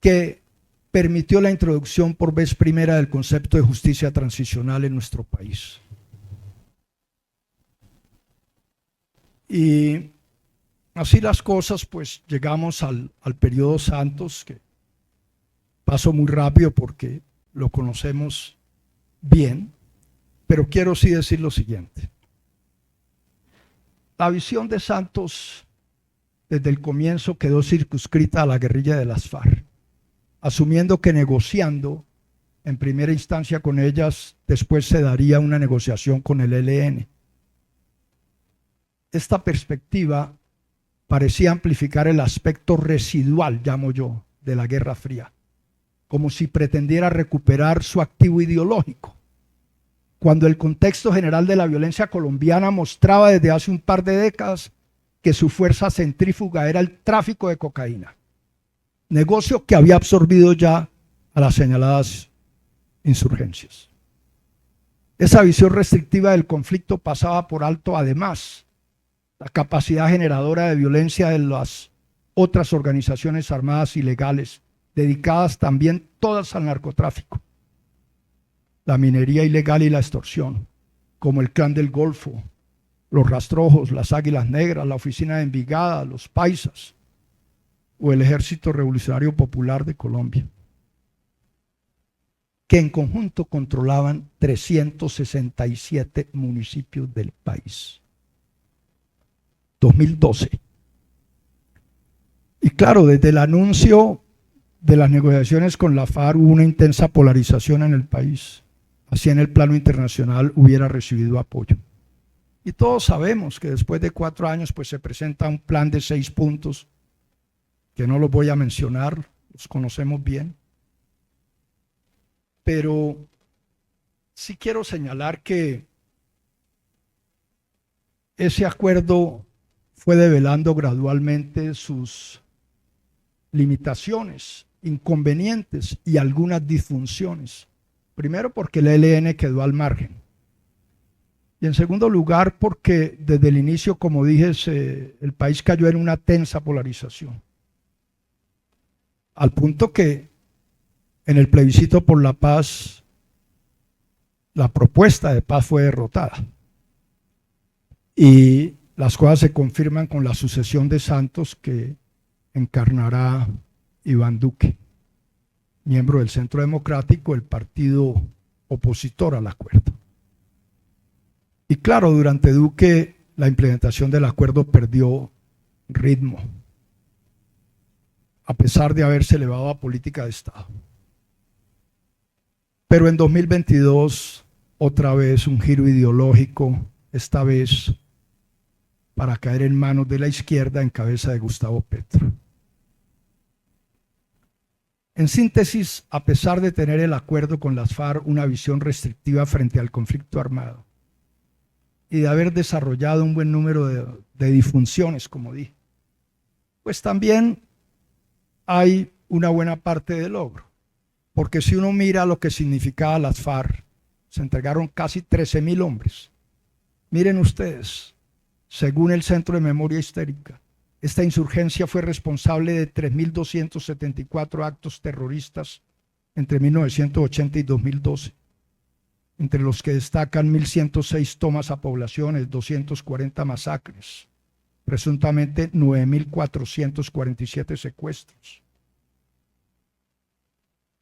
que permitió la introducción por vez primera del concepto de justicia transicional en nuestro país. Y así las cosas, pues llegamos al periodo Santos, que pasó muy rápido porque lo conocemos bien, pero quiero sí decir lo siguiente. La visión de Santos desde el comienzo quedó circunscrita a la guerrilla de las FARC, asumiendo que negociando en primera instancia con ellas, después se daría una negociación con el ELN. Esta perspectiva parecía amplificar el aspecto residual, llamo yo, de la Guerra Fría, como si pretendiera recuperar su activo ideológico, cuando el contexto general de la violencia colombiana mostraba desde hace un par de décadas que su fuerza centrífuga era el tráfico de cocaína, negocio que había absorbido ya a las señaladas insurgencias. Esa visión restrictiva del conflicto pasaba por alto, además, la capacidad generadora de violencia de las otras organizaciones armadas ilegales, dedicadas también todas al narcotráfico, la minería ilegal y la extorsión, como el Clan del Golfo, los Rastrojos, las Águilas Negras, la Oficina de Envigada, los Paisas o el Ejército Revolucionario Popular de Colombia, que en conjunto controlaban 367 municipios del país. 2012. Y claro, desde el anuncio de las negociaciones con la FARC hubo una intensa polarización en el país. Así en el plano internacional hubiera recibido apoyo. Y todos sabemos que después de 4 años pues se presenta un plan de 6 puntos, que no los voy a mencionar, los conocemos bien. Pero sí quiero señalar que ese acuerdo fue develando gradualmente sus limitaciones, inconvenientes y algunas disfunciones. Primero, porque el ELN quedó al margen. Y en segundo lugar, porque desde el inicio, como dije, el país cayó en una tensa polarización. Al punto que en el plebiscito por la paz, la propuesta de paz fue derrotada. Y las cosas se confirman con la sucesión de Santos que encarnará Iván Duque, miembro del Centro Democrático, el partido opositor al acuerdo. Y claro, durante Duque la implementación del acuerdo perdió ritmo, a pesar de haberse elevado a política de Estado. Pero en 2022, otra vez un giro ideológico, esta vez para caer en manos de la izquierda en cabeza de Gustavo Petro. En síntesis, a pesar de tener el acuerdo con las FARC una visión restrictiva frente al conflicto armado y de haber desarrollado un buen número de disfunciones, como dije, pues también hay una buena parte de logro, porque si uno mira lo que significaba las FARC, se entregaron casi 13.000 hombres. Miren ustedes, según el Centro de Memoria Histórica, esta insurgencia fue responsable de 3.274 actos terroristas entre 1980 y 2012, entre los que destacan 1.106 tomas a poblaciones, 240 masacres, presuntamente 9.447 secuestros.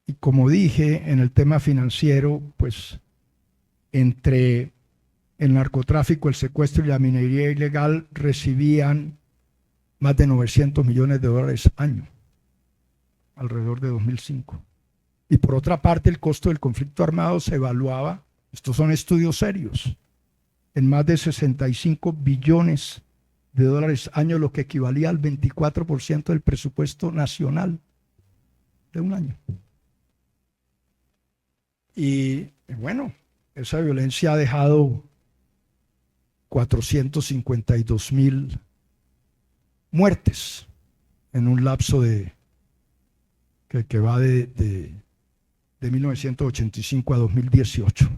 Y como dije, en el tema financiero, pues entre el narcotráfico, el secuestro y la minería ilegal recibían más de 900 millones de dólares año, alrededor de 2005. Y por otra parte, el costo del conflicto armado se evaluaba, estos son estudios serios, en más de 65 billones de dólares año, lo que equivalía al 24% del presupuesto nacional de un año. Y bueno, esa violencia ha dejado 452.000 muertes en un lapso que va de de 1985 a 2018.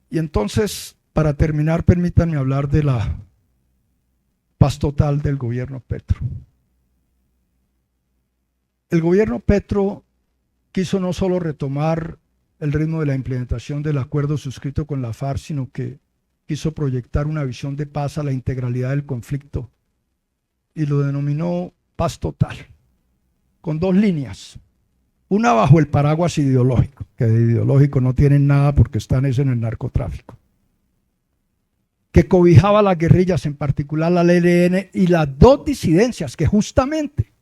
Y entonces, para terminar, permítanme hablar de la paz total del gobierno Petro. El gobierno Petro quiso no solo retomar el ritmo de la implementación del acuerdo suscrito con la FARC, sino que quiso proyectar una visión de paz a la integralidad del conflicto y lo denominó paz total, con dos líneas. Una bajo el paraguas ideológico, que de ideológico no tienen nada porque están en el narcotráfico, que cobijaba a las guerrillas, en particular la ELN y las dos disidencias que justamente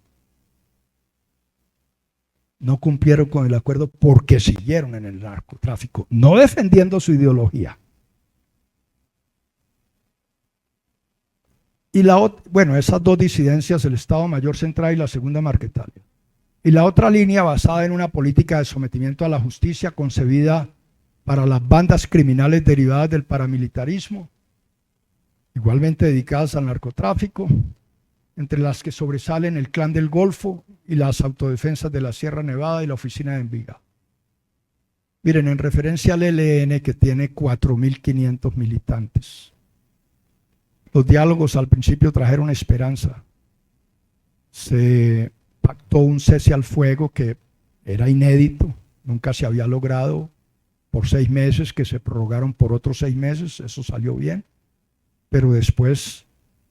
no cumplieron con el acuerdo porque siguieron en el narcotráfico, no defendiendo su ideología. Y esas dos disidencias, el Estado Mayor Central y la Segunda Marquetalia. Y la otra línea basada en una política de sometimiento a la justicia concebida para las bandas criminales derivadas del paramilitarismo, igualmente dedicadas al narcotráfico, entre las que sobresalen el Clan del Golfo y las autodefensas de la Sierra Nevada y la Oficina de Envigado. Miren, en referencia al ELN, que tiene 4.500 militantes, los diálogos al principio trajeron esperanza. Se pactó un cese al fuego que era inédito, nunca se había logrado, por 6 meses, que se prorrogaron por otros 6 meses, eso salió bien, pero después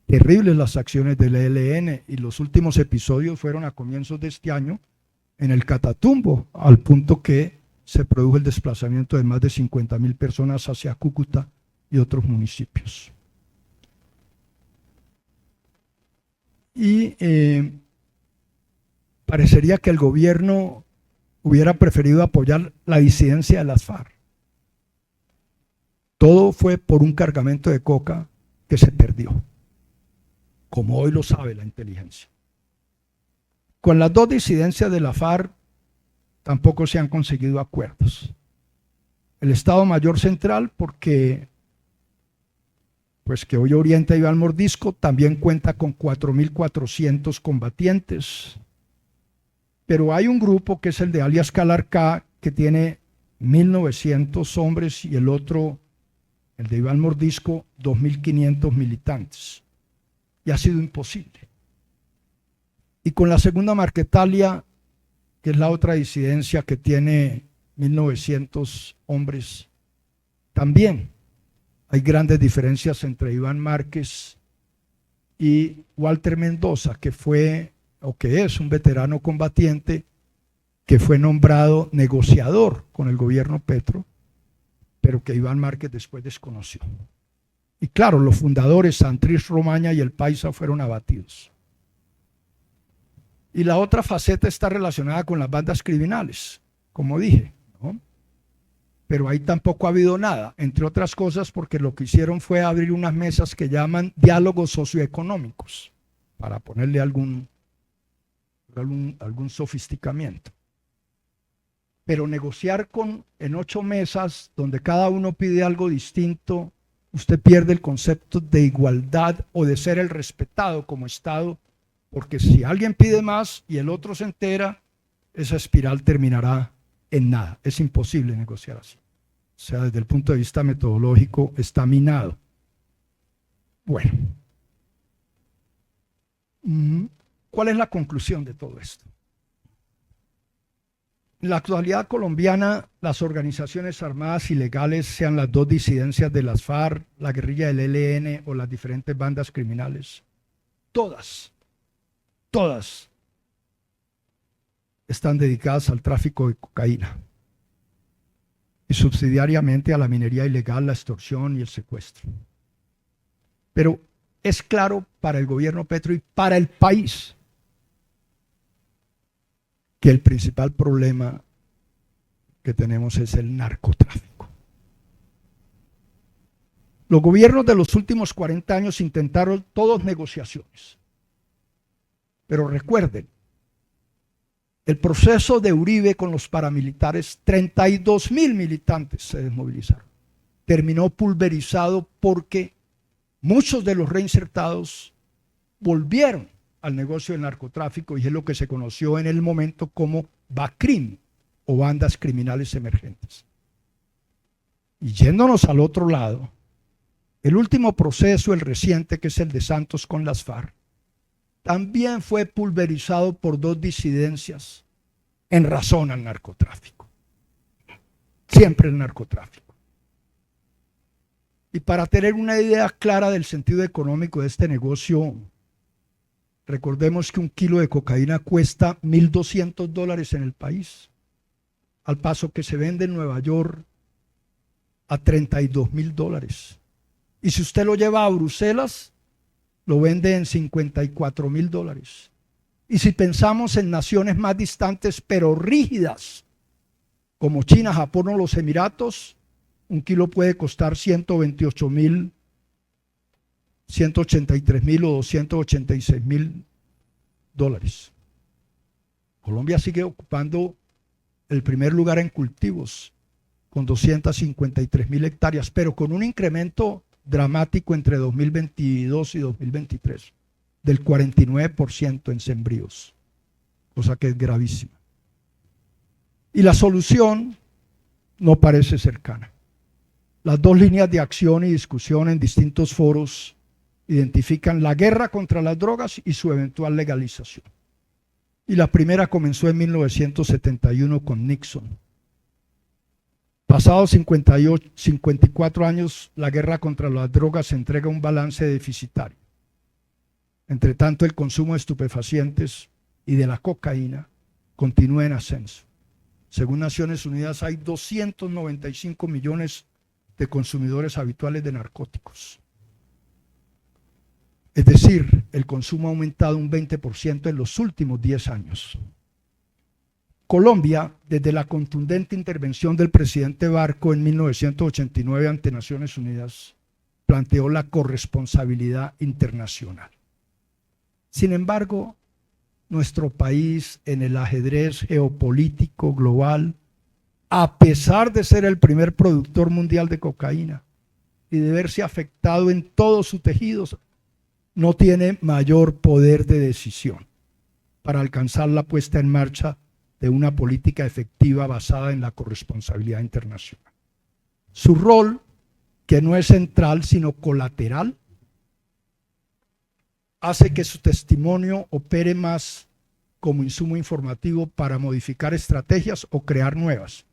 terribles las acciones del ELN y los últimos episodios fueron a comienzos de este año en el Catatumbo, al punto que se produjo el desplazamiento de más de 50.000 personas hacia Cúcuta y otros municipios. Y parecería que el gobierno hubiera preferido apoyar la disidencia de las FARC. Todo fue por un cargamento de coca que se perdió, como hoy lo sabe la inteligencia. Con las dos disidencias de la FARC tampoco se han conseguido acuerdos. El Estado Mayor Central, porque que hoy orienta Iván Mordisco, también cuenta con 4.400 combatientes. Pero hay un grupo que es el de alias Calarcá, que tiene 1.900 hombres, y el otro, el de Iván Mordisco, 2.500 militantes. Y ha sido imposible. Y con la Segunda Marquetalia, que es la otra disidencia que tiene 1.900 hombres, también hay grandes diferencias entre Iván Márquez y Walter Mendoza, que fue o que es un veterano combatiente que fue nombrado negociador con el gobierno Petro, pero que Iván Márquez después desconoció. Y claro, los fundadores, Santrich Romaña y el Paisa, fueron abatidos. Y la otra faceta está relacionada con las bandas criminales, como dije, ¿no? Pero ahí tampoco ha habido nada, entre otras cosas porque lo que hicieron fue abrir unas mesas que llaman diálogos socioeconómicos, para ponerle algún sofisticamiento. Pero negociar en 8 mesas, donde cada uno pide algo distinto, usted pierde el concepto de igualdad o de ser el respetado como Estado, porque si alguien pide más y el otro se entera, esa espiral terminará en nada. Es imposible negociar así. O sea, desde el punto de vista metodológico está minado. Bueno, ¿cuál es la conclusión de todo esto? En la actualidad colombiana, las organizaciones armadas ilegales, sean las dos disidencias de las FARC, la guerrilla del ELN o las diferentes bandas criminales, todas están dedicadas al tráfico de cocaína y subsidiariamente a la minería ilegal, la extorsión y el secuestro. Pero es claro para el gobierno Petro y para el país que el principal problema que tenemos es el narcotráfico. Los gobiernos de los últimos 40 años intentaron todas negociaciones. Pero recuerden, el proceso de Uribe con los paramilitares, 32.000 militantes se desmovilizaron. Terminó pulverizado porque muchos de los reinsertados volvieron al negocio del narcotráfico y es lo que se conoció en el momento como BACRIM, o bandas criminales emergentes. Y yéndonos al otro lado, el último proceso, el reciente, que es el de Santos con las FARC, también fue pulverizado por dos disidencias en razón al narcotráfico. Siempre el narcotráfico. Y para tener una idea clara del sentido económico de este negocio, recordemos que un kilo de cocaína cuesta $1.200 en el país, al paso que se vende en Nueva York a $32.000. Y si usted lo lleva a Bruselas, lo vende en $54.000. Y si pensamos en naciones más distantes pero rígidas, como China, Japón o los Emiratos, un kilo puede costar $128.000, $183.000 o $286.000. Colombia sigue ocupando el primer lugar en cultivos, con 253.000 hectáreas, pero con un incremento dramático entre 2022 y 2023, del 49% en sembríos, cosa que es gravísima. Y la solución no parece cercana. Las dos líneas de acción y discusión en distintos foros identifican la guerra contra las drogas y su eventual legalización. Y la primera comenzó en 1971 con Nixon. Pasados 54 años, la guerra contra las drogas entrega un balance deficitario. Entre tanto, el consumo de estupefacientes y de la cocaína continúa en ascenso. Según Naciones Unidas, hay 295 millones de consumidores habituales de narcóticos. Es decir, el consumo ha aumentado un 20% en los últimos 10 años. Colombia, desde la contundente intervención del presidente Barco en 1989 ante Naciones Unidas, planteó la corresponsabilidad internacional. Sin embargo, nuestro país en el ajedrez geopolítico global, a pesar de ser el primer productor mundial de cocaína y de verse afectado en todos sus tejidos, no tiene mayor poder de decisión para alcanzar la puesta en marcha de una política efectiva basada en la corresponsabilidad internacional. Su rol, que no es central sino colateral, hace que su testimonio opere más como insumo informativo para modificar estrategias o crear nuevas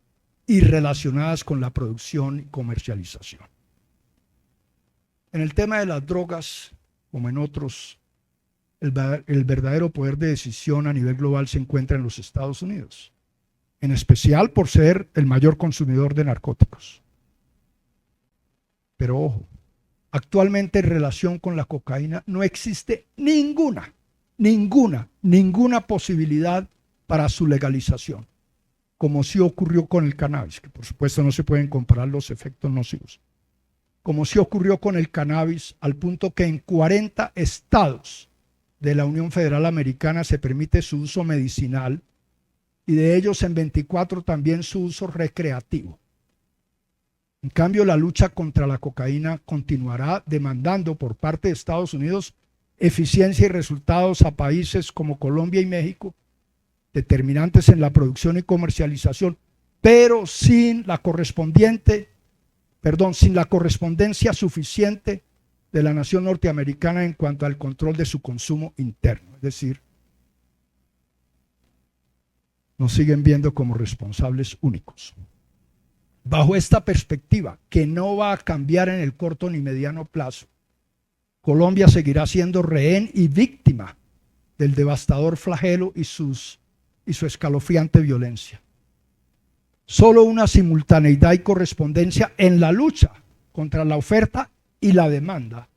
y relacionadas con la producción y comercialización. En el tema de las drogas, como en otros, el verdadero poder de decisión a nivel global se encuentra en los Estados Unidos, en especial por ser el mayor consumidor de narcóticos. Pero ojo, actualmente en relación con la cocaína no existe ninguna posibilidad para su legalización, como sí ocurrió con el cannabis, que por supuesto no se pueden comparar los efectos nocivos, como sí ocurrió con el cannabis, al punto que en 40 estados de la Unión Federal Americana se permite su uso medicinal y de ellos en 24 también su uso recreativo. En cambio, la lucha contra la cocaína continuará demandando por parte de Estados Unidos eficiencia y resultados a países como Colombia y México, determinantes en la producción y comercialización, pero sin la correspondencia suficiente de la nación norteamericana en cuanto al control de su consumo interno. Es decir, nos siguen viendo como responsables únicos. Bajo esta perspectiva, que no va a cambiar en el corto ni mediano plazo, Colombia seguirá siendo rehén y víctima del devastador flagelo y su escalofriante violencia. Solo una simultaneidad y correspondencia en la lucha contra la oferta y la demanda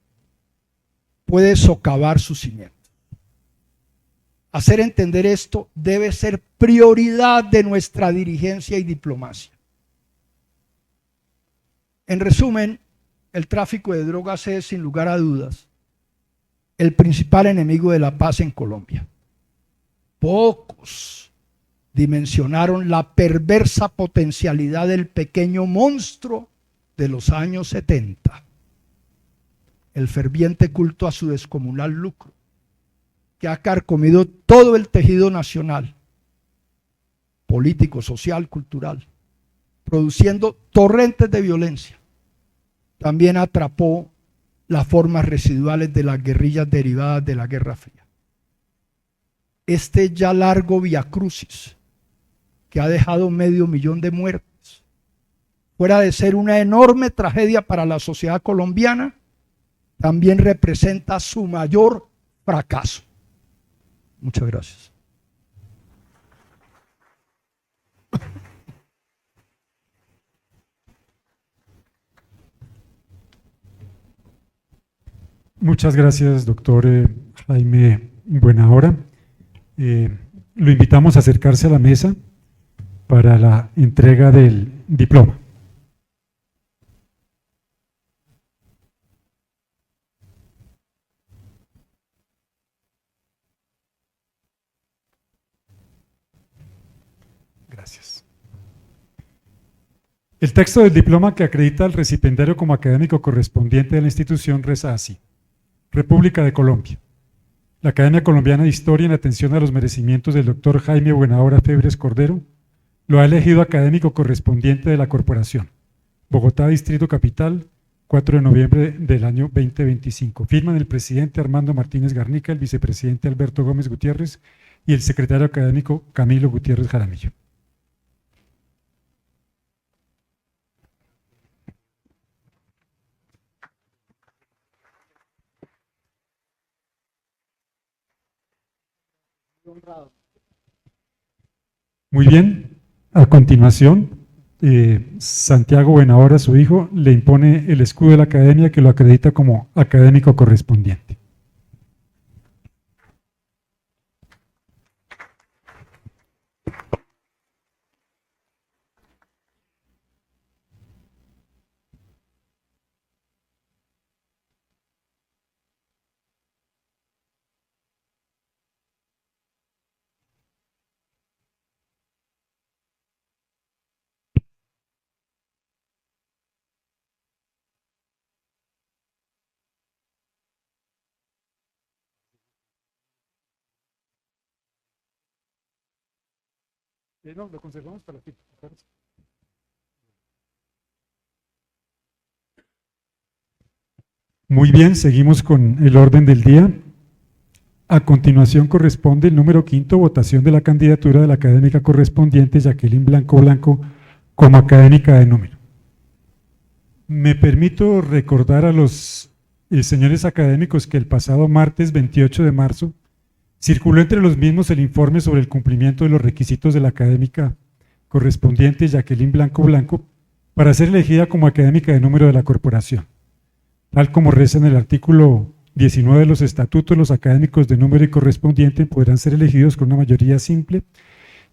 puede socavar su cimiento. Hacer entender esto debe ser prioridad de nuestra dirigencia y diplomacia. En resumen, el tráfico de drogas es, sin lugar a dudas, el principal enemigo de la paz en Colombia. Pocos dimensionaron la perversa potencialidad del pequeño monstruo de los años 70. El ferviente culto a su descomunal lucro, que ha carcomido todo el tejido nacional. político, social, cultural, produciendo torrentes de violencia. También atrapó las formas residuales de las guerrillas derivadas de la Guerra Fría. Este ya largo viacrucis, que ha dejado 500.000 de muertes, fuera de ser una enorme tragedia para la sociedad colombiana, también representa su mayor fracaso. Muchas gracias. Muchas gracias, doctor Jaime Buenahora. Lo invitamos a acercarse a la mesa para la entrega del diploma. Gracias. El texto del diploma que acredita al recipiendario como académico correspondiente de la institución reza así: República de Colombia. La Academia Colombiana de Historia, en atención a los merecimientos del doctor Jaime Buenahora Febres Cordero, lo ha elegido académico correspondiente de la corporación. Bogotá, Distrito Capital, 4 de noviembre del año 2025. Firman el presidente Armando Martínez Garnica, el vicepresidente Alberto Gómez Gutiérrez y el secretario académico Camilo Gutiérrez Jaramillo. Muy bien, a continuación, Santiago Buenahora, su hijo, le impone el escudo de la academia que lo acredita como académico correspondiente. No, lo conservamos para ti. Muy bien, seguimos con el orden del día. A continuación corresponde el número 5, votación de la candidatura de la académica correspondiente Jacqueline Blanco Blanco como académica de número. Me permito recordar a los señores académicos que el pasado martes 28 de marzo circuló entre los mismos el informe sobre el cumplimiento de los requisitos de la académica correspondiente Jacqueline Blanco Blanco para ser elegida como académica de número de la corporación. Tal como reza en el artículo 19 de los estatutos, los académicos de número y correspondiente podrán ser elegidos con una mayoría simple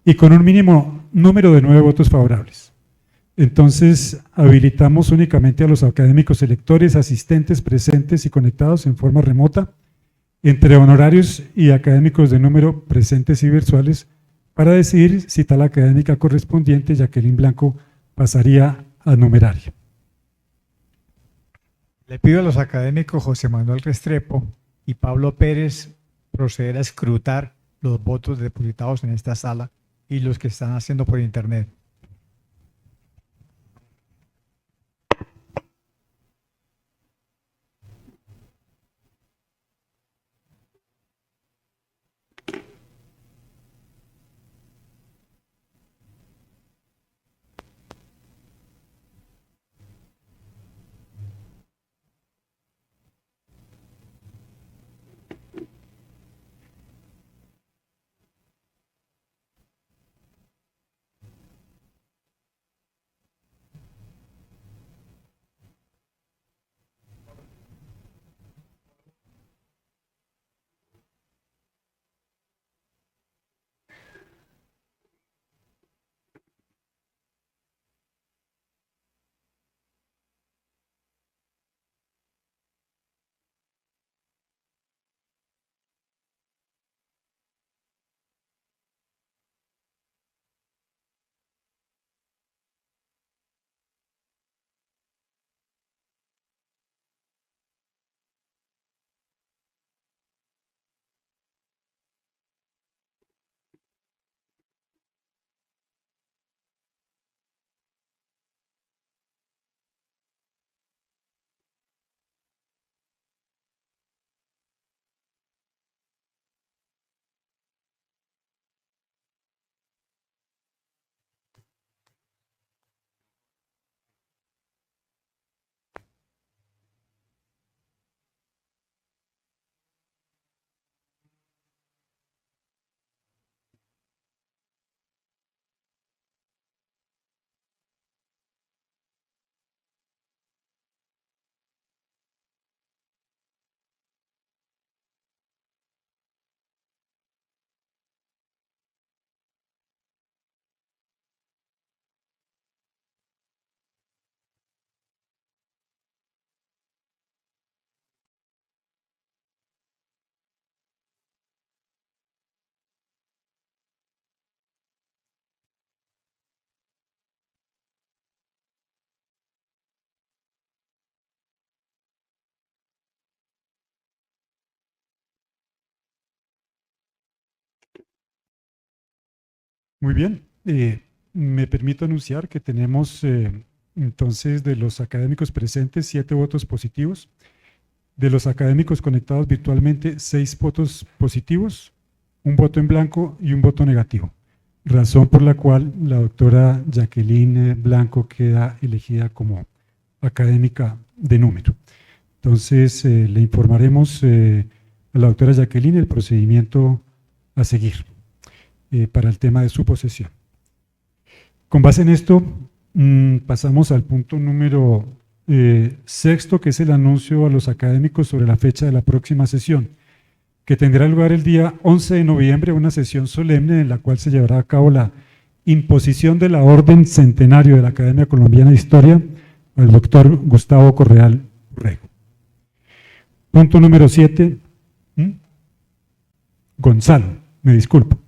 y con un mínimo número de 9 votos favorables. Entonces, habilitamos únicamente a los académicos electores, asistentes, presentes y conectados en forma remota, entre honorarios y académicos de número presentes y virtuales, para decidir si tal académica correspondiente, Jacqueline Blanco, pasaría a numeraria. Le pido a los académicos José Manuel Restrepo y Pablo Pérez proceder a escrutar los votos depositados en esta sala y los que están haciendo por internet. Muy bien. Me permito anunciar que tenemos entonces de los académicos presentes 7 votos positivos, de los académicos conectados virtualmente 6 votos positivos, un voto en blanco y un voto negativo, razón por la cual la doctora Jacqueline Blanco queda elegida como académica de número. Entonces le informaremos a la doctora Jacqueline el procedimiento a seguir para el tema de su posesión. Con base en esto, pasamos al punto número 6, que es el anuncio a los académicos sobre la fecha de la próxima sesión, que tendrá lugar el día 11 de noviembre, una sesión solemne en la cual se llevará a cabo la imposición de la Orden Centenario de la Academia Colombiana de Historia al doctor Gustavo Correal Urrego. Punto número 7. Gonzalo, me disculpo.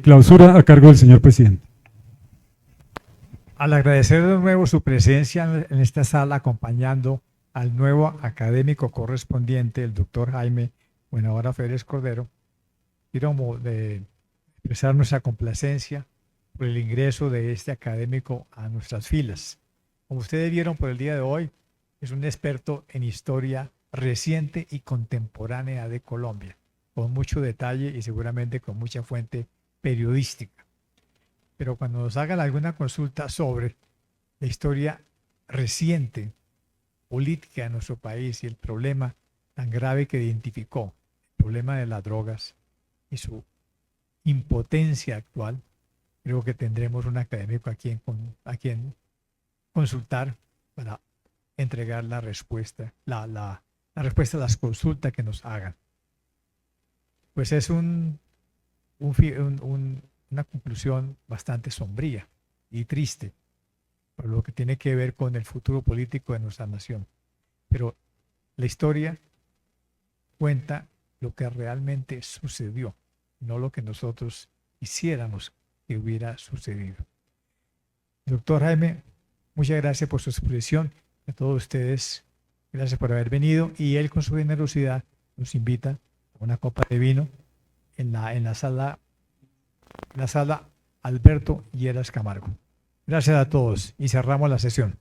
Clausura a cargo del señor presidente. Al agradecer de nuevo su presencia en esta sala acompañando al nuevo académico correspondiente, el doctor Jaime Buenahora Febres Cordero, quiero expresar nuestra complacencia por el ingreso de este académico a nuestras filas. Como ustedes vieron por el día de hoy, es un experto en historia reciente y contemporánea de Colombia, con mucho detalle y seguramente con mucha fuente periodística. Pero cuando nos hagan alguna consulta sobre la historia reciente, política de nuestro país y el problema tan grave que identificó, el problema de las drogas y su impotencia actual, creo que tendremos un académico a quien consultar para entregar la respuesta, la respuesta a las consultas que nos hagan. Pues es una conclusión bastante sombría y triste por lo que tiene que ver con el futuro político de nuestra nación. Pero la historia cuenta lo que realmente sucedió, no lo que nosotros quisiéramos que hubiera sucedido. Doctor Jaime, muchas gracias por su exposición. A todos ustedes, gracias por haber venido, y él con su generosidad nos invita a una copa de vino en la sala Alberto Lleras Camargo. Gracias a todos y cerramos la sesión.